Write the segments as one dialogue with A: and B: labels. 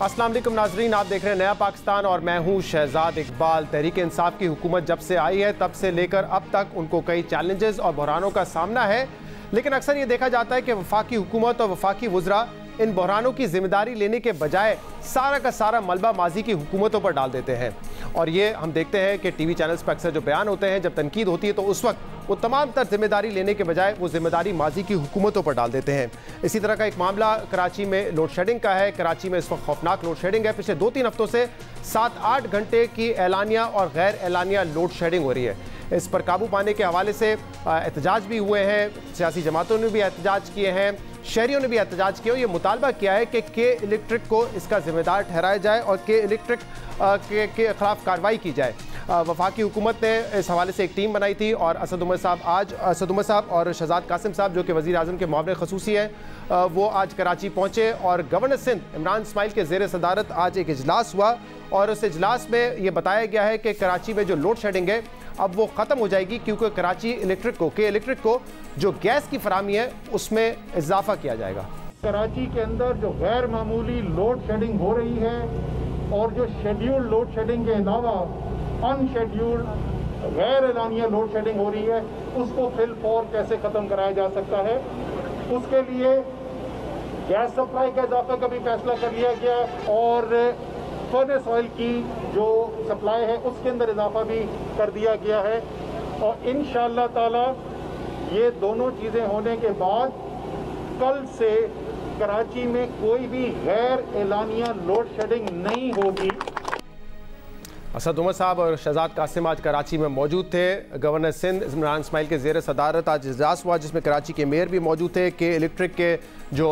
A: अस्सलाम वालेकुम नाजरीन, आप देख रहे हैं नया पाकिस्तान और मैं हूं शहजाद इकबाल। तहरीक इंसाफ की हुकूमत जब से आई है तब से लेकर अब तक उनको कई चैलेंजेस और बहरानों का सामना है, लेकिन अक्सर ये देखा जाता है कि वफाकी हुकूमत और वफाकी वज़रा इन बहरानों की जिम्मेदारी लेने के बजाय सारा का सारा मलबा माजी की हुकूमतों पर डाल देते हैं। और ये हम देखते हैं कि टीवी चैनल्स पर अक्सर जो बयान होते हैं, जब तनकीद होती है तो उस वक्त वो तमाम तर जिम्मेदारी लेने के बजाय वो जिम्मेदारी माजी की हुकूमतों पर डाल देते हैं। इसी तरह का एक मामला कराची में लोड शेडिंग का है। कराची में इस वक्त खौफनाक लोड शेडिंग है। पिछले 2-3 हफ्तों से 7-8 घंटे की एलानिया और गैर एलानिया लोड शेडिंग हो रही है। इस पर काबू पाने के हवाले से एहतजाज भी हुए हैं, सियासी जमातों ने भी एहतजाज किए हैं, शहरियों ने भी एहतजाज किया। ये मुतालबा किया है कि के इलेक्ट्रिक को इसका जिम्मेदार ठहराया जाए और के इलेक्ट्रिक के खिलाफ कार्रवाई की जाए। वफाकी हुकूमत ने इस हवाले से एक टीम बनाई थी और असद उमर साहब और शहजाद कासिम साहब जो कि वज़ीर आज़म के मुआविन ख़ुसूसी हैं, वो आज कराची पहुँचे और गवर्नर सिंध इमरान इस्माइल के ज़ेर सदारत आज एक इजलास हुआ और उस इजलास में ये बताया गया है कि कराची में जो लोड शेडिंग है अब वो ख़त्म हो जाएगी, क्योंकि कराची के इलेक्ट्रिक को जो गैस की फराहमी है उसमें इजाफा किया जाएगा।
B: कराची के अंदर जो गैर मामूली लोड शेडिंग हो रही है और जो शेड्यूल्ड लोड शेडिंग के अलावा अनशेड्यूल्ड गैर एलानिया लोड शेडिंग हो रही है, उसको फिल फौर कैसे ख़त्म कराया जा सकता है, उसके लिए गैस सप्लाई का इजाफे का भी फैसला कर लिया गया और फर्नेस ऑयल की जो सप्लाई है उसके अंदर इजाफा भी कर दिया गया है। और इंशाअल्लाह ताला ये दोनों चीज़ें होने के बाद कल से कराची में कोई भी गैर एलानिया लोड शेडिंग नहीं होगी।
A: असद उमर साहब और शहजाद कासिम आज कराची में मौजूद थे। गवर्नर सिंध इमरान इस्माइल के ज़ेर सदारत आज इजलास हुआ जिसमें कराची के मेयर भी मौजूद थे, के इलेक्ट्रिक के जो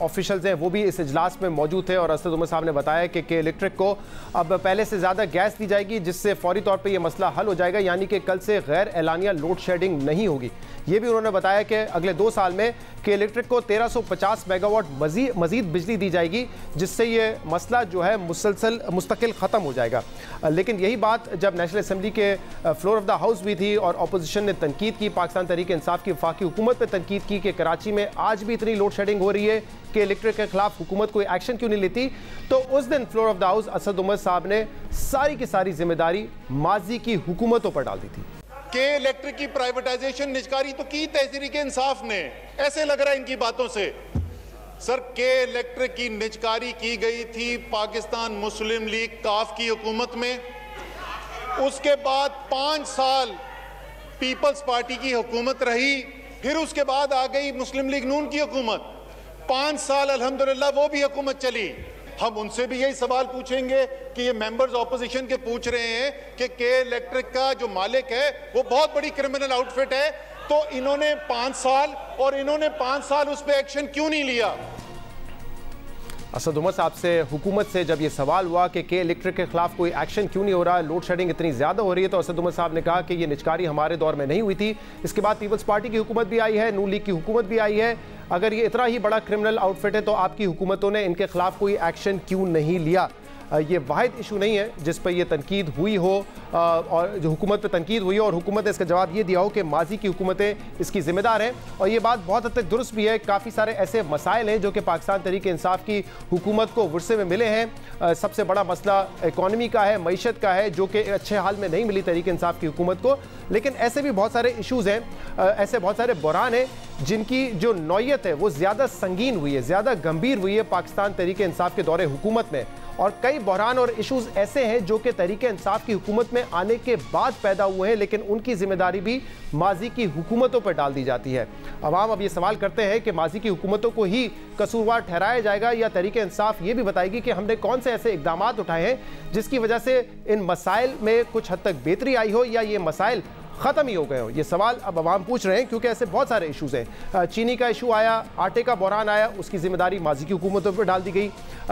A: ऑफिशल्स हैं वो भी इस इजलास में मौजूद थे। और असद उमर साहब ने बताया कि के इलेक्ट्रिक को अब पहले से ज़्यादा गैस दी जाएगी, जिससे फौरी तौर पर यह मसला हल हो जाएगा, यानी कि कल से गैर एलानिया लोड शेडिंग नहीं होगी। ये भी उन्होंने बताया कि अगले 2 साल में के इलेक्ट्रिक को 1350 मेगावाट मज़ीद बिजली दी जाएगी, जिससे ये मसला जो है मुस्तकिल ख़त्म हो जाएगा। लेकिन यही बात जब नेशनल असम्बली के फ्लोर ऑफ द हाउस भी थी और अपोजिशन ने तनकीद की, पाकिस्तान तहरीक इंसाफ की वफाकी हुकूमत पर तनकीद की कि कराची में आज भी इतनी लोड शेडिंग हो रही है कि इलेक्ट्रिक के खिलाफ हुकूमत कोई एक्शन क्यों नहीं लेती, तो उस दिन floor of the house Asad Umar साहब ने सारी की सारी जिम्मेदारी माजी की हुकूमतों पर डाल दी थी।
C: के इलेक्ट्रिक की प्राइवेटाइजेशन निजकारी तो की तहरीक इंसाफ ने, ऐसे लग रहा है इनकी बातों से। सर, के इलेक्ट्रिक की निजकारी की गई थी पाकिस्तान मुस्लिम लीग काफ की हुकूमत में। उसके बाद 5 साल पीपल्स पार्टी की हुकूमत रही, फिर उसके बाद आ गई मुस्लिम लीग नून की हुकूमत। 5 साल अल्हम्दुलिल्लाह वो भी हुकूमत चली। हम उनसे भी यही सवाल पूछेंगे कि ये मेंबर्स ऑपोजिशन के पूछ रहे हैं कि के इलेक्ट्रिक का जो मालिक है वो बहुत बड़ी क्रिमिनल आउटफिट है, तो इन्होंने 5 साल उस पर एक्शन क्यों नहीं लिया।
A: असद उमर साहब से हुकूमत से जब ये सवाल हुआ कि के इलेक्ट्रिक के खिलाफ कोई एक्शन क्यों नहीं हो रहा है, लोड शेडिंग इतनी ज़्यादा हो रही है, तो असद उमर साहब ने कहा कि ये निजकारी हमारे दौर में नहीं हुई थी। इसके बाद पीपल्स पार्टी की हुकूमत भी आई है, नून लीग की हुकूमत भी आई है। अगर ये इतना ही बड़ा क्रिमिनल आउटफिट है तो आपकी हुकूमतों ने इनके खिलाफ कोई एक्शन क्यों नहीं लिया। ये वाहिद इशू नहीं है जिस पर यह तनकीद हुई हो और जो हुकूमत पर तनकीद हुई हो और हुकूमत ने इसका जवाब ये दिया हो कि माजी की हुकूमतें इसकी जिम्मेदार हैं। और ये बात बहुत हद तक दुरुस्त भी है। काफ़ी सारे ऐसे मसाइल हैं जो कि पाकिस्तान तहरीक इंसाफ की हुकूमत को वर्से में मिले हैं। सबसे बड़ा मसला इकॉनमी का है, मईशत का है, जो कि अच्छे हाल में नहीं मिली तहरीक इंसाफ की हुकूमत को। लेकिन ऐसे भी बहुत सारे इशूज़ हैं, ऐसे बहुत सारे बहरान हैं जिनकी जो नौयत है वो ज़्यादा संगीन हुई है, ज़्यादा गंभीर हुई है पाकिस्तान तहरीक इंसाफ के दौरे हुकूमत में। और कई बहरान और इशूज़ ऐसे हैं जो कि तहरीक इंसाफ की हुकूमत में आने के बाद पैदा हुए हैं, लेकिन उनकी जिम्मेदारी भी माजी की हुकूमतों पर डाल दी जाती है। अवाम अब ये सवाल करते हैं कि माजी की हुकूमतों को ही कसूरवार ठहराया जाएगा या तहरीक इंसाफ ये भी बताएगी कि हमने कौन से ऐसे इक़दाम उठाए हैं जिसकी वजह से इन मसाइल में कुछ हद तक बेहतरी आई हो या ये मसाइल ख़त्म ही हो गए हो। ये सवाल अब आवाम पूछ रहे हैं क्योंकि ऐसे बहुत सारे इशूज़ हैं। चीनी का इशू आया, आटे का बहरान आया, उसकी जिम्मेदारी माजी की हुकूमतों पर डाल दी गई।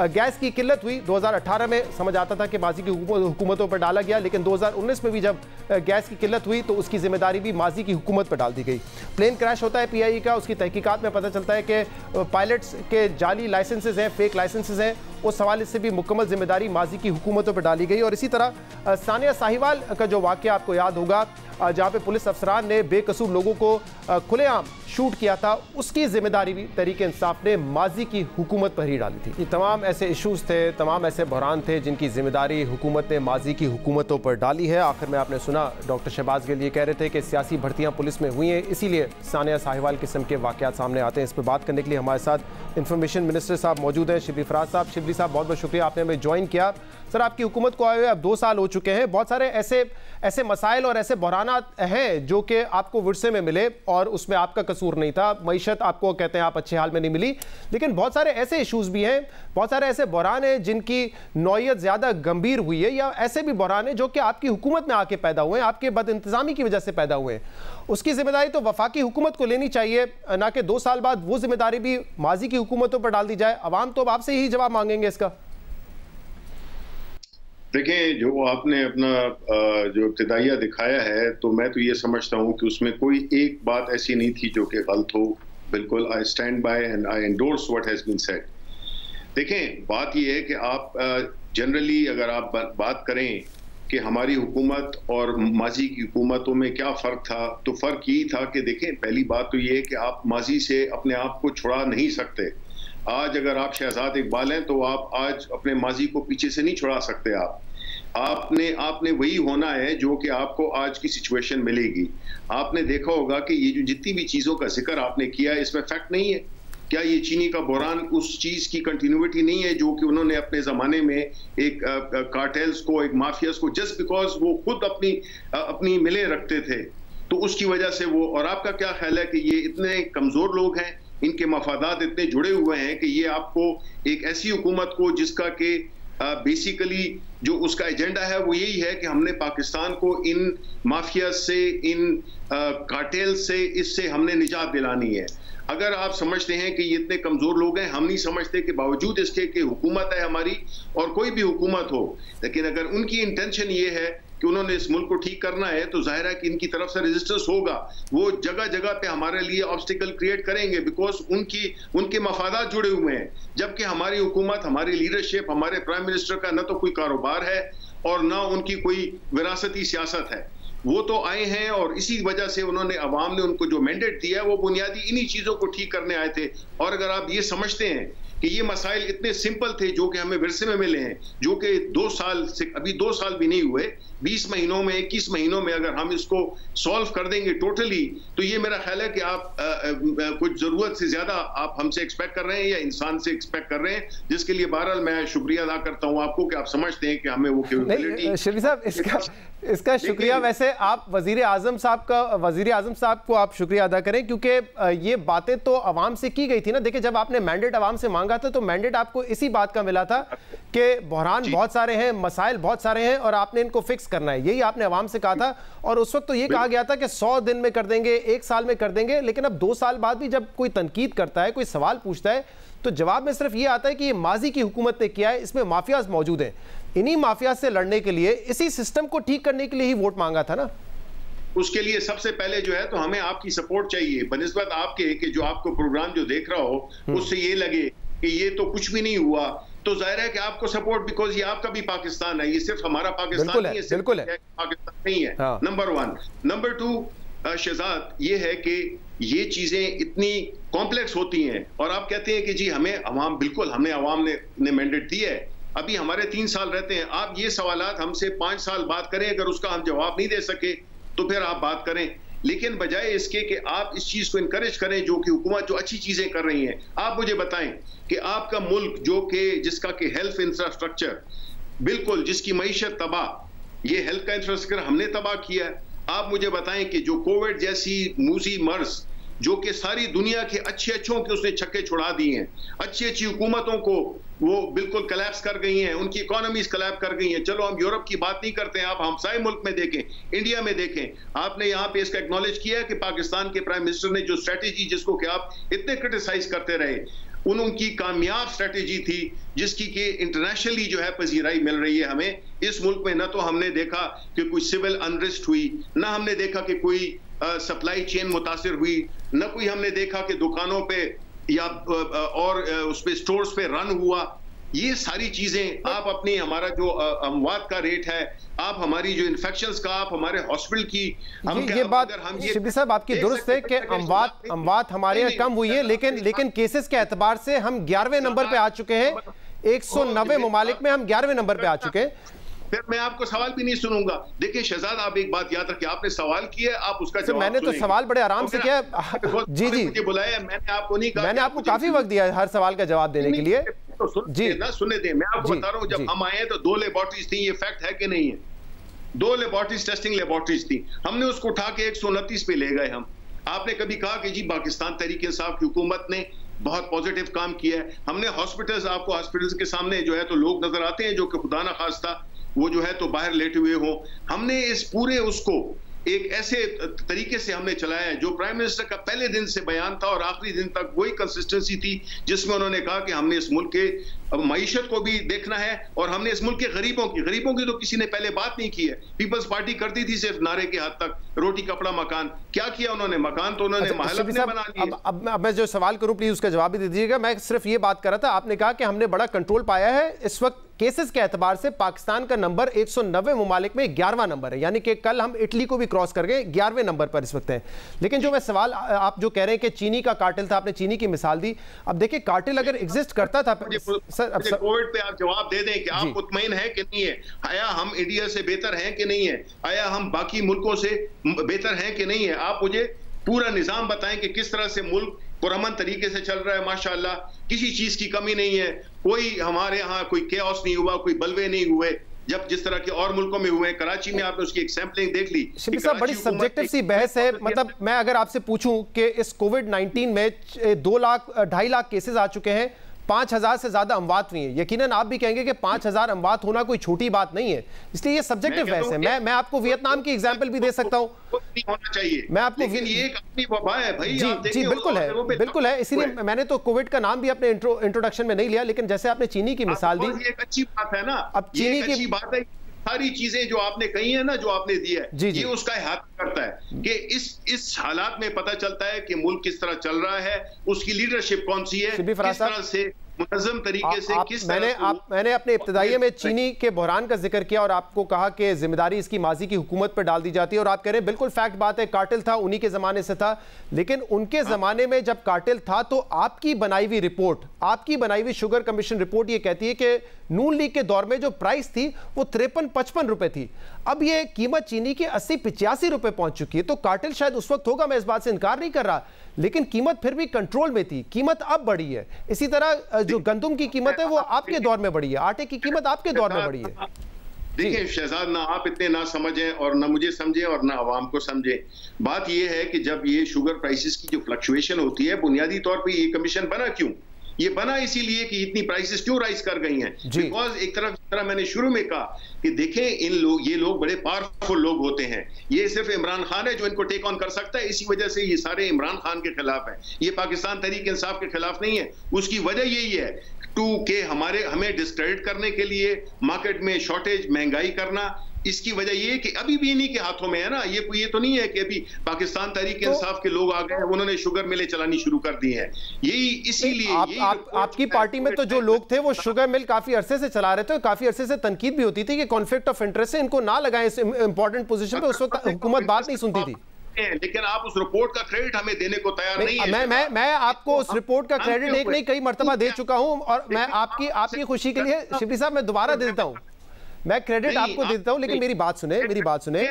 A: गैस की किल्लत हुई 2018 में, समझ आता था कि माजी की हुकूमतों पर डाला गया, लेकिन 2019 में भी जब गैस की किल्लत हुई तो उसकी जिम्मेदारी भी माजी की हुकूमत पर डाल दी गई। प्लेन क्रैश होता है PIE का, उसकी तहकीकात में पता चलता है कि पायलट्स के जाली लाइसेंसेज हैं, फेक लाइसेंसेज हैं, उस हवाले से भी मुकम्मल जिम्मेदारी माजी की हुकूमतों पर डाली गई। और इसी तरह सानिया साहिवाल का जो वाक़या आपको याद होगा, जहाँ पे पुलिस अफसरान ने बेकसूर लोगों को खुलेआम शूट किया था, उसकी जिम्मेदारी भी तहरीक इंसाफ ने माजी की हुकूमत पर ही डाली थी। ये तमाम ऐसे इशूज़ थे, तमाम ऐसे बहरान थे जिनकी जिम्मेदारी हुकूमत ने माजी की हुकूमतों पर डाली है। आखिर में आपने सुना डॉक्टर शहबाज गिल ये कह रहे थे कि सियासी भर्तियाँ पुलिस में हुई हैं, इसीलिए सानिया साहिवाल किस्म के वाक़यात सामने आते हैं। इस पर बात करने के लिए हमारे साथ इंफॉर्मेशन मिनिस्टर साहब मौजूद हैं, शिबली फराज साहब। शिबली साहब, बहुत बहुत शुक्रिया, आपने हमें ज्वाइन किया। सर, आपकी हुकूमत को आए हुए अब 2 साल हो चुके हैं। बहुत सारे ऐसे मसाइल और ऐसे बहरानात हैं जो कि आपको विरसे में मिले और उसमें आपका कसूर नहीं था। मईशत आपको कहते हैं आप अच्छे हाल में नहीं मिली, लेकिन बहुत सारे ऐसे इशूज़ भी हैं, बहुत सारे ऐसे बहरान हैं जिनकी नौयत ज़्यादा गंभीर हुई है, या ऐसे भी बहरान हैं जो कि आपकी हुकूमत में आके पैदा हुए हैं, आपके बदइंतज़ामी की वजह से पैदा हुए हैं। उसकी जिम्मेदारी तो वफाकी हुकूमत को लेनी चाहिए, ना कि 2 साल बाद वो जिम्मेदारी भी माजी की हुकूमतों पर डाल दी जाए। अवाम तो अब आपसे ही जवाब मांगेंगे इसका।
D: देखें, जो आपने अपना जो इब्तिदाइया दिखाया है, तो मैं तो ये समझता हूँ कि उसमें कोई एक बात ऐसी नहीं थी जो कि गलत हो। बिल्कुल, I stand by and I endorse what has been said. देखें, बात ये है कि आप जनरली अगर आप बात करें कि हमारी हुकूमत और माजी की हुकूमतों में क्या फ़र्क था, तो फ़र्क यही था कि देखें, पहली बात तो ये है कि आप माजी से अपने आप को छुड़ा नहीं सकते। आज अगर आप शहजाद इकबाल हैं तो आप आज अपने माजी को पीछे से नहीं छुड़ा सकते। आपने वही होना है जो कि आपको आज की सिचुएशन मिलेगी। आपने देखा होगा कि ये जो जितनी भी चीज़ों का जिक्र आपने किया, इसमें फैक्ट नहीं है। क्या ये चीनी का बहरान उस चीज़ की कंटिन्यूटी नहीं है जो कि उन्होंने अपने ज़माने में एक कार्टेल्स को, एक माफियाज को, जस्ट बिकॉज वो खुद अपनी मिलें रखते थे, तो उसकी वजह से वो। और आपका क्या ख्याल है कि ये इतने कमज़ोर लोग हैं, इनके मफादात इतने जुड़े हुए हैं कि ये आपको एक ऐसी हुकूमत को जिसका कि बेसिकली जो उसका एजेंडा है वो यही है कि हमने पाकिस्तान को इन माफिया से, इन कार्टेल से, इससे हमने निजात दिलानी है। अगर आप समझते हैं कि ये इतने कमज़ोर लोग हैं, हम नहीं समझते कि बावजूद इसके कि हुकूमत है हमारी और कोई भी हुकूमत हो, लेकिन अगर उनकी इंटेंशन ये है कि उन्होंने इस मुल्क को ठीक करना है, तो जाहिर है कि इनकी तरफ से रेजिस्टेंस होगा। वो जगह जगह पे हमारे लिए ऑब्स्टिकल क्रिएट करेंगे, बिकॉज उनके मफादात जुड़े हुए हैं। जबकि हमारी हुकूमत, हमारी लीडरशिप, हमारे प्राइम मिनिस्टर का न तो कोई कारोबार है और न उनकी कोई विरासती सियासत है। वो तो आए हैं और इसी वजह से उन्होंने, अवाम ने उनको जो मैंडेट दिया है वो बुनियादी इन्हीं चीज़ों को ठीक करने आए थे। और अगर आप ये समझते हैं कि ये मसाइल इतने सिंपल थे जो कि हमें विरसे में मिले हैं, जो कि 2 साल से, अभी 2 साल भी नहीं हुए, 20 महीनों में, 21 महीनों में अगर हम इसको सॉल्व कर देंगे टोटली, तो ये मेरा ख्याल है कि आप कुछ ज़रूरत से ज़्यादा आप हमसे एक्सपेक्ट कर रहे हैं या इंसान से एक्सपेक्ट कर रहे हैं, जिसके लिए बहरहाल मैं शुक्रिया अदा करता हूँ आपको कि आप समझते हैं कि हमें वो कैपेबिलिटी।
A: शिबली साहब, इसका शुक्रिया वैसे आप वज़ीर आज़म साहब को आप शुक्रिया अदा करें, क्योंकि ये बातें तो अवाम से की गई थी ना। देखिए, जब आपने मैंडेट अवाम से मांगा था तो मैंडेट आपको इसी बात का मिला था कि बहरान बहुत सारे हैं, मसाइल बहुत सारे हैं और आपने इनको फिक्स करना है, यही आपने अवाम से कहा था। और उस वक्त तो ये कहा गया था कि 100 दिन में कर देंगे, 1 साल में कर देंगे, लेकिन अब 2 साल बाद भी जब कोई तनकीद करता है, कोई सवाल पूछता है, तो जवाब में सिर्फ ये आता है कि ये माजी की हुकूमत ने किया है, इसमें माफियाज मौजूद हैं। इन्हीं माफिया से लड़ने के लिए, इसी सिस्टम को ठीक करने के लिए ही वोट मांगा था ना।
D: उसके लिए सबसे पहले जो है तो हमें आपकी सपोर्ट चाहिए, बनिस्बत आपके कि जो आपको प्रोग्राम जो देख रहा हो उससे ये लगे कि ये तो कुछ भी नहीं हुआ, तो जाहिर है कि आपको सपोर्ट, बिकॉज ये आपका भी पाकिस्तान है, ये सिर्फ हमारा पाकिस्तान नहीं है, सिर्फ पाकिस्तान नहीं है। नंबर 1। नंबर 2, शहजाद, ये है कि ये चीजें इतनी कॉम्प्लेक्स होती हैं और आप कहते हैं कि जी हमें अवाम, बिल्कुल हमें अवाम ने मैंडेट दिया है, अभी हमारे 3 साल रहते हैं। आप ये सवालात हमसे 5 साल बात करें, अगर उसका हम जवाब नहीं दे सके तो फिर आप बात करें, लेकिन बजाय इसके कि आप इस चीज को इनकरेज करें जो कि हुकूमत जो अच्छी चीजें कर रही हैं। आप मुझे बताएं कि आपका मुल्क जो कि जिसका कि हेल्थ इंफ्रास्ट्रक्चर बिल्कुल, जिसकी मईशत तबाह, ये हेल्थ का इंफ्रास्ट्रक्चर हमने तबाह किया है। आप मुझे बताएं कि जो कोविड जैसी मूसी मर्ज जो कि सारी दुनिया के अच्छों के उसने छक्के छुड़ा दिए हैं, अच्छी हुकूमतों को वो बिल्कुल कलैप्स कर गई हैं, उनकी इकोनॉमीज कलैप्स कर गई हैं। चलो हम यूरोप की बात नहीं करते हैं, आप हमसाए मुल्क में देखें, इंडिया में देखें। आपने यहाँ पे इसका एक्नॉलेज किया है कि पाकिस्तान के प्राइम मिनिस्टर ने जो स्ट्रेटेजी, जिसको कि आप इतने क्रिटिसाइज करते रहे, उनकी कामयाब स्ट्रेटेजी थी जिसकी कि इंटरनेशनली जो है पजीराई मिल रही है हमें। इस मुल्क में न तो हमने देखा कि कोई सिविल अनरेस्ट हुई, न हमने देखा कि कोई सप्लाई चेन मुतासिर हुई, न कोई हमने देखा कि दुकानों पे या और उस पे स्टोर्स पे रन हुआ। ये सारी चीजें आप अपनी, हमारा जो अमवात का रेट है, आप हमारी जो इन्फेक्शंस का, आप हमारे हॉस्पिटल की, हम
A: ये बात शिबली साहब आपकी दुरुस्त है कि अमवात हमारे यहाँ कम हुई है, लेकिन केसेस के एतबार से हम 11वें नंबर पे आ चुके हैं। 190 ममालिक में हम 11वें नंबर पे आ चुके हैं।
D: फिर मैं आपको सवाल भी नहीं सुनूंगा। देखिए शहजाद, आप एक बात याद रखिए, आपने सवाल किया, आप उसका जवाब
A: मैंने तो सवाल बड़े आराम से किया। जी जी,
D: मुझे बुलाया, मैंने आपको नहीं कहा,
A: मैंने आपको काफी वक्त दिया है हर सवाल का जवाब देने के लिए।
D: जी ना, सुनने दें, मैं आपको बता रहा हूँ, जब हम आए तो 2 लेबोरेटरीज थी, ये फैक्ट है कि नहीं है? 2 लेबोरेटरीज, टेस्टिंग लेबोरेटरीज थी, हमने उसको उठा के 129 पे ले गए हम। आपने कभी कहा कि जी पाकिस्तान तहरीक इंसाफ की हुकूमत ने बहुत पॉजिटिव काम किया है? हमने हॉस्पिटल्स, आपको हॉस्पिटल्स के सामने जो है तो लोग नजर आते हैं जो कि खुदा ना खास्ता वो जो है तो बाहर लेटे हुए हो। हमने इस पूरे उसको एक ऐसे तरीके से हमने चलाया है जो प्राइम मिनिस्टर का पहले दिन से बयान था और आखिरी दिन तक वही कंसिस्टेंसी थी, जिसमें उन्होंने कहा कि हमने इस मुल्क के मईशत को भी देखना है और हमने इस मुल्क के गरीबों की तो किसी ने पहले बात नहीं की है। पीपल्स पार्टी करती थी सिर्फ नारे के हद तक, रोटी कपड़ा मकान। क्या किया उन्होंने? मकान तो उन्होंने महल अपने बना लिए।
A: अब मैं जो सवाल करूं प्लीज उसका जवाब भी दे दीजिएगा। मैं सिर्फ ये बात कर रहा था, आपने कहा कि हमने बड़ा कंट्रोल पाया है। इस वक्त केसेस के एतबार से पाकिस्तान का नंबर 190 ममालिक में 11वां नंबर है, यानी कि कल हम इटली को भी क्रॉस कर गए, 11वें नंबर पर इस वक्त है। लेकिन जो मैं सवाल, आप जो कह रहे हैं कि चीनी का कार्टेल था, आपने चीनी की मिसाल दी। अब देखिए कार्टेल अगर एग्जिस्ट करता था,
D: सर कोविड पे आप जवाब दे दें कि आप मुतमईन हैं कि नहीं है? आया हम इंडिया से बेहतर हैं कि नहीं है? आया हम बाकी मुल्कों से बेहतर हैं कि नहीं है? आप मुझे पूरा निजाम बताएं कि किस तरह से मुल्क पुरअमन तरीके से चल रहा है। माशाअल्लाह किसी चीज की कमी नहीं है, कोई हमारे यहाँ कोई केओस नहीं हुआ, कोई बलवे नहीं हुए जब जिस तरह के और मुल्कों में हुए। कराची में आपने उसकी एक सैंपलिंग देख ली।
A: शिबली साहब बड़ी सब्जेक्टिव सी बहस है। मतलब मैं अगर आपसे पूछूं कि इस कोविड-19 में 2.5 लाख केसेस आ चुके हैं, 5,000 से ज्यादा अमवात हुई है, यकीनन आप भी कहेंगे कि 5,000 अमवात होना कोई छोटी बात नहीं है, इसलिए ये सब्जेक्टिव बहस है। मैं आपको वियतनाम की एग्जांपल भी दे सकता हूं,
D: होना चाहिए,
A: मैं आपको
D: ये एक अपनी वबा है भाई।
A: जी बिल्कुल है, इसीलिए मैंने तो कोविड का नाम भी अपने इंट्रोडक्शन में नहीं लिया। लेकिन जैसे आपने चीनी की मिसाल दी,
D: एक अच्छी बात है ना,
A: अब चीनी की
D: बात है, सारी चीजें जो आपने कही है ना, जो आपने दी है, ये उसका हाथ करता है कि इस हालात में पता चलता है कि मुल्क किस तरह चल रहा है, उसकी लीडरशिप कौन सी है, किस तरह से मुनज़्ज़म तरीके से किस
A: मैंने अपने इब्तिदाइये में चीनी के बहरान का जिक्र किया और आपको कहा कि जिम्मेदारी इसकी माजी की हुकूमत पर डाल दी जाती है, और आप कह रहे हैं बिल्कुल फैक्ट बात है, कार्टेल था, उन्हीं के जमाने से था। लेकिन उनके जमाने में जब कार्टेल था तो आपकी बनाई हुई रिपोर्ट, आपकी बनाई हुई शुगर कमीशन रिपोर्ट ये कहती है कि नून लीग के दौर में जो प्राइस थी वो 53-55 रुपए थी। अब ये कीमत चीनी की 80-85 रुपए पहुंच चुकी है। तो कार्टेल शायद उस वक्त होगा, मैं इस बात से इनकार नहीं कर रहा, लेकिन कीमत फिर भी कंट्रोल में थी, कीमत अब बढ़ी है। इसी तरह जो गंदुम की कीमत है वो आपके दौर में बढ़ी है, आटे की कीमत आपके दौर में बढ़ी है।
D: देखिए शहजाद, ना आप इतने ना समझें और ना मुझे समझें और ना आवाम को समझें। बात यह है कि जब ये शुगर प्राइसेस की जो फ्लक्चुएशन होती है, बुनियादी तौर पे ये कमीशन बना क्यों? ये बना इसीलिए कि इतनी प्राइसेस क्यों राइज कर गई हैं। बिकॉज एक तरह मैंने शुरू में कहा कि देखें ये लोग बड़े पावरफुल लोग होते हैं। ये सिर्फ इमरान खान है जो इनको टेक ऑन कर सकता है, इसी वजह से ये सारे इमरान खान के खिलाफ है, ये पाकिस्तान तहरीक इंसाफ के खिलाफ नहीं है। उसकी वजह यही है के हमें डिस्क्रेडिट करने के लिए मार्केट में शॉर्टेज, महंगाई करना। इसकी वजह ये कि अभी भी इन्हीं के हाथों में है ना, ये तो नहीं है कि अभी पाकिस्तान तहरीक इंसाफ के लोग आ गए, उन्होंने शुगर मिलें चलानी शुरू कर दी है। यही इसीलिए
A: आपकी पार्टी में तो जो लोग थे वो शुगर मिल काफी अरसे से चला रहे थे, काफी अरसे से तनकीद भी होती थी कि कॉन्फ्लिक्ट ऑफ इंटरेस्ट है, इनको ना लगाएं इस इंपॉर्टेंट पोजीशन पे। उस वक्त हुकूमत बात नहीं सुनती थी,
D: लेकिन आप उस रिपोर्ट का क्रेडिट हमें देने को तैयार नहीं
A: है। मैं आपको उस रिपोर्ट का क्रेडिट एक नहीं कई मर्तबा दे चुका हूं, और मैं आपकी खुशी के लिए शिबली साहब मैं दोबारा दे देता हूं, मैं क्रेडिट आपको दे देता हूं, लेकिन मेरी बात सुने।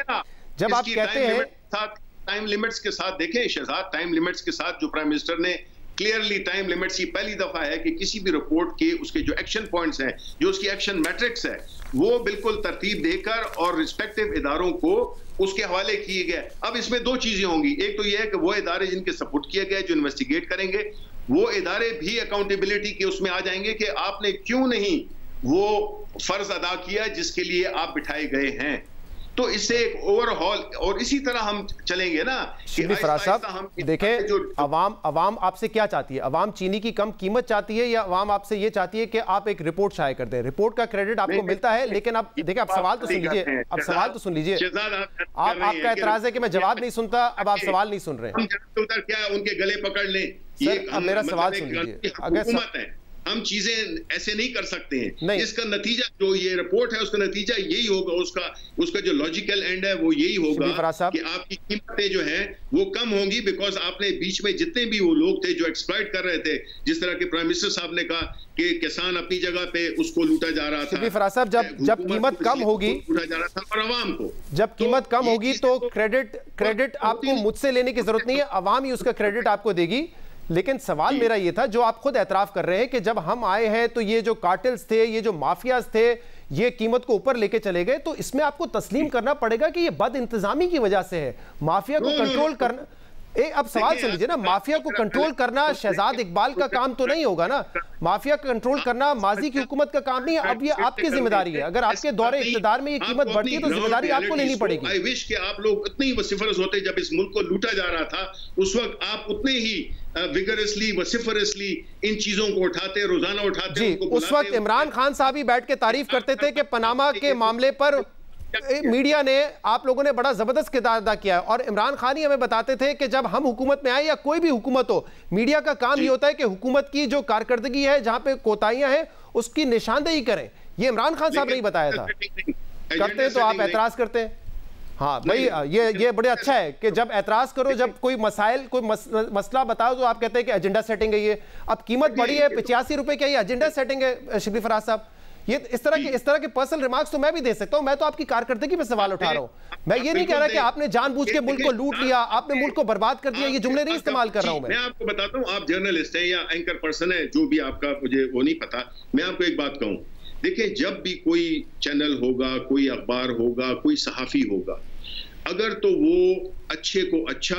A: जब आप कहते हैं
D: टाइम लिमिट्स के साथ, देखें शहजाद, टाइम लिमिट्स के साथ जो प्राइम मिनिस्टर ने क्लियरली टाइम लिमिट्स की पहली दफा है कि किसी भी रिपोर्ट के उसके जो एक्शन पॉइंट्स हैं, जो उसकी एक्शन मैट्रिक्स है, वो बिल्कुल तरतीब देकर और रिस्पेक्टिव इदारों को उसके हवाले किए गए। अब इसमें दो चीजें होंगी, एक तो यह है कि वो इदारे जिनके सपोर्ट किए गए, जो इन्वेस्टिगेट करेंगे, वो इदारे भी अकाउंटेबिलिटी के उसमें आ जाएंगे कि आपने क्यों नहीं वो फर्ज अदा किया जिसके लिए आप बिठाए गए हैं। तो इससे एक ओवरऑल, और इसी तरह हम चलेंगे ना।
A: शिबली फराज साहब देखें, अवाम आपसे क्या चाहती है? अवाम चीनी की कम कीमत चाहती है या अवाम आपसे ये चाहती है कि आप एक रिपोर्ट शाये कर दें? रिपोर्ट का क्रेडिट आपको मिलता है, लेकिन आप देखिए, आप सवाल तो सुन लीजिए, अब सवाल तो सुन लीजिए। आपका एतराज है कि मैं जवाब नहीं सुनता, अब आप सवाल नहीं सुन रहे हैं।
D: क्या उनके गले पकड़ लें?
A: अब मेरा सवाल सुन लीजिए। अगर
D: हम चीजें ऐसे नहीं कर सकते हैं। इसका नतीजा जो ये रिपोर्ट है उसका नतीजा यही होगा, उसका जो लॉजिकल एंड है वो यही होगा कि आपकी कीमतें जो हैं वो कम होंगी, बिकॉज आपने बीच में जितने भी वो लोग थे जो एक्सप्लॉइट कर रहे थे, जिस तरह के प्राइम मिनिस्टर साहब ने कहा कि किसान अपनी जगह पे उसको लूटा जा रहा था।
A: फराज साहब, जब कीमत कम होगी,
D: लूटा जा रहा था और अवाम को
A: जब कीमत कम होगी तो क्रेडिट आपको मुझसे लेने की जरूरत नहीं है, अवाम ही उसका क्रेडिट आपको देगी। लेकिन सवाल मेरा ये था, जो आप खुद एतराफ कर रहे हैं कि जब हम आए हैं तो ये जो कार्टेल्स थे, ये जो माफियाज थे, ये कीमत को ऊपर लेके चले गए, तो इसमें आपको तस्लीम करना पड़ेगा कि ये बद इंतजामी की वजह से है। माफिया को कंट्रोल करना, अब सवाल सुन लीजिए ना, माफिया को कंट्रोल करना शहजाद इकबाल का काम तो नहीं होगा ना। माफिया को कंट्रोल करना माजी की हुकूमत का काम नहीं है, अब ये आपकी जिम्मेदारी है। अगर आपके दौरे इक़्तिदार में ये कीमत बढ़ती है तो जिम्मेदारी आपको लेनी पड़ेगी।
D: आई विश कि आप लोग उतनी वसिफरस होते जब इस मुल्क को लूटा जा रहा था, उस वक्त आप उतने ही विगरसली वसिफरसली इन चीजों को उठाते, रोजाना उठाते।
A: जी, उस वक्त इमरान खान साहब ही बैठ के तारीफ करते थे कि पनामा के मामले पर मीडिया ने, आप लोगों ने बड़ा जबरदस्त किरदार अदा किया है। और इमरान खान ही हमें बताते थे कि जब हम हुकूमत में आए या कोई भी हुकूमत हो, मीडिया का काम ये होता है कि हुकूमत की जो कारकर्दगी है, जहां पे कोताहियां हैं, उसकी निशानदेही करें। ये इमरान खान साहब ने ही बताया था। करते हैं तो आप एतराज करते हैं। हाँ भाई, ये बड़े अच्छा है कि जब एतराज करो, जब कोई मसाइल, कोई मसला बताओ तो आप कहते हैं कि एजेंडा सेटिंग है। ये अब कीमत बढ़ी है 85 रुपए, क्या ये एजेंडा सेटिंग है शिबली फराज साहब? ये इस तरह के पर्सनल रिमार्क्स तो मैं भी दे सकता हूं। मैं तो आपकी कारकर्दगी पे सवाल उठा रहा हूं। मैं ये नहीं कह रहा कि आपने जानबूझ के मुल्क को लूट लिया, आपने मुल्क को बर्बाद कर दिया। ये जुमले नहीं इस्तेमाल कर रहा हूं मैं
D: आपको बताता हूं, आप जर्नलिस्ट हैं या एंकर पर्सन है, जो भी आपका, मुझे वो नहीं पता। मैं आपको एक बात कहूं, देखिए, जब भी कोई चैनल होगा, कोई अखबार होगा, कोई सहाफी होगा, अगर तो वो अच्छे को अच्छा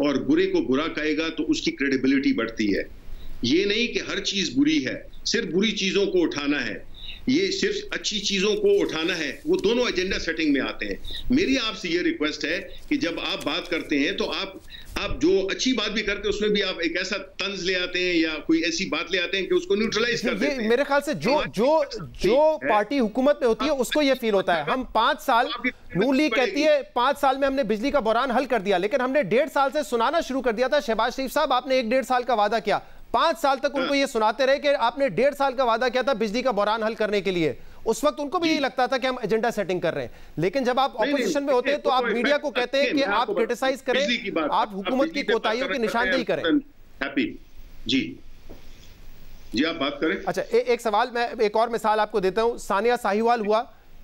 D: और बुरे को बुरा कहेगा तो उसकी क्रेडिबिलिटी बढ़ती है। ये नहीं कि हर चीज बुरी है, सिर्फ बुरी चीजों को उठाना है, ये सिर्फ अच्छी चीजों को उठाना है, वो दोनों एजेंडा सेटिंग में आते हैं। मेरी आपसे ये रिक्वेस्ट है कि जब आप बात करते हैं तो आप जो अच्छी बात भी करते हैं उसमें भी आप एक ऐसा तंज ले आते हैं या कोई ऐसी बात ले आते हैं कि उसको न्यूट्रलाइज कर देते हैं।
A: मेरे ख्याल से जो पार्टी हुकूमत में होती है उसको ये फील होता है। हम 5 साल, नून लीग कहती है 5 साल में हमने बिजली का बहरान हल कर दिया, लेकिन हमने 1.5 साल से सुनाना शुरू कर दिया था, शहबाज शरीफ साहब आपने 1.5 साल का वादा किया, 5 साल तक उनको ये सुनाते रहे कि आपने 1.5 साल का वादा किया था बिजली का बहरान हल करने के लिए। उस वक्त उनको भी यही लगता था कि हम एजेंडा सेटिंग कर रहे हैं। लेकिन जब आप ऑपोजिशन में होते हैं तो आप मीडिया को कहते हैं कि आप क्रिटिसाइज करें, आप हुकूमत की कोताहियों की निशानदेही करें।
D: हैप्पी जी आप बात करें।
A: अच्छा, एक सवाल, मैं एक और मिसाल आपको देता हूं। सानिया साहिवाल हुआ,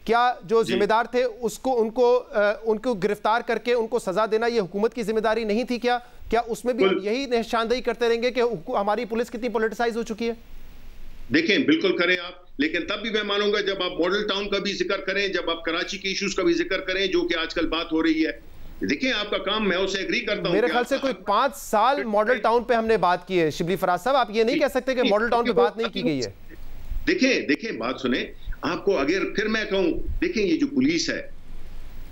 A: क्या जो जिम्मेदार थे उनको गिरफ्तार करके उनको सजा देना ये हुकूमत की जिम्मेदारी नहीं थी? क्या उसमें भी हम यही निशानदेही करते रहेंगे कि हमारी पुलिस कितनी पॉलिटिसाइज हो चुकी है?
D: देखें, बिल्कुल करें आप, लेकिन तब भी मैं मानूंगा जब आप मॉडल टाउन का भी जिक्र करें, जब आप कराची के इश्यूज का भी जिक्र करें, जो कि आजकल बात हो रही है। देखिए, आपका काम, मैं उससे एग्री करता हूं।
A: मेरे ख्याल से कोई 5 साल मॉडल टाउन पे हमने बात की है शिबली फराज साहब, आप ये नहीं कह सकते कि मॉडल टाउन पे बात नहीं की गई है।
D: देखें बात सुने, आपको अगर फिर मैं कहूं, देखें ये जो पुलिस है,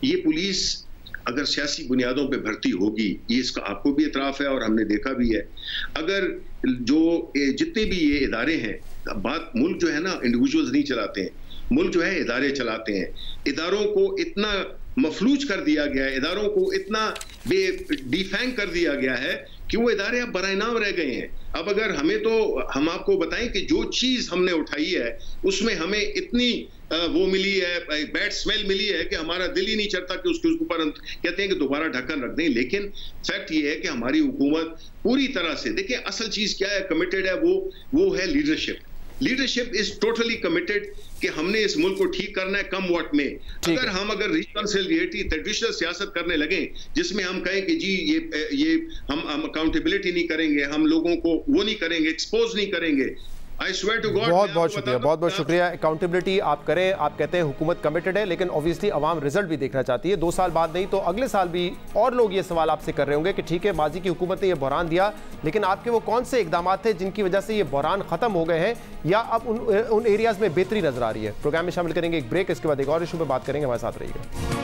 D: ये पुलिस अगर सियासी बुनियादों पे भर्ती होगी, ये इसका आपको भी इतराफ है और हमने देखा भी है। अगर जो जितने भी ये इदारे हैं, बात मुल्क जो है ना इंडिविजुअल्स नहीं चलाते हैं, मुल्क जो है इदारे चलाते हैं। इदारों को इतना मफलूज कर दिया गया है, इदारों को इतना डिफैंग कर दिया गया है कि वो इदारे अब बराइनाम रह गए हैं। अब अगर हम आपको बताएं कि जो चीज हमने उठाई है उसमें हमें इतनी वो मिली है, बैड स्मेल मिली है कि हमारा दिल ही नहीं चाहता कि उसके ऊपर कहते हैं कि दोबारा ढक्कन रख दें। लेकिन फैक्ट ये है कि हमारी हुकूमत पूरी तरह से, देखिए असल चीज क्या है, कमिटेड है, वो है लीडरशिप इज टोटली कमिटेड कि हमने इस मुल्क को ठीक करना है कम वोट में। अगर रिकॉन्सिलिएटी ट्रेडिशनल सियासत करने लगे जिसमें हम कहें कि जी ये हम अकाउंटेबिलिटी नहीं करेंगे, हम लोगों को वो नहीं करेंगे, एक्सपोज नहीं करेंगे, बहुत शुक्रिया। अकाउंटेबिलिटी आप करें, आप कहते हैं हुकूमत कमिटेड है, लेकिन ऑब्वियसली अवाम रिजल्ट भी देखना चाहती है। 2 साल बाद नहीं तो अगले साल भी और लोग ये सवाल आपसे कर रहे होंगे कि ठीक है, माजी की हुकूमत ने ये बहरान दिया, लेकिन आपके वो कौन से इकदाम थे जिनकी वजह से ये बहरान खत्म हो गए हैं, या अब उन एरियाज में बेहतरी नजर आ रही है। प्रोग्राम में शामिल करेंगे एक ब्रेक, इसके बाद एक और इशू पर बात करेंगे, हमारे साथ रहिएगा।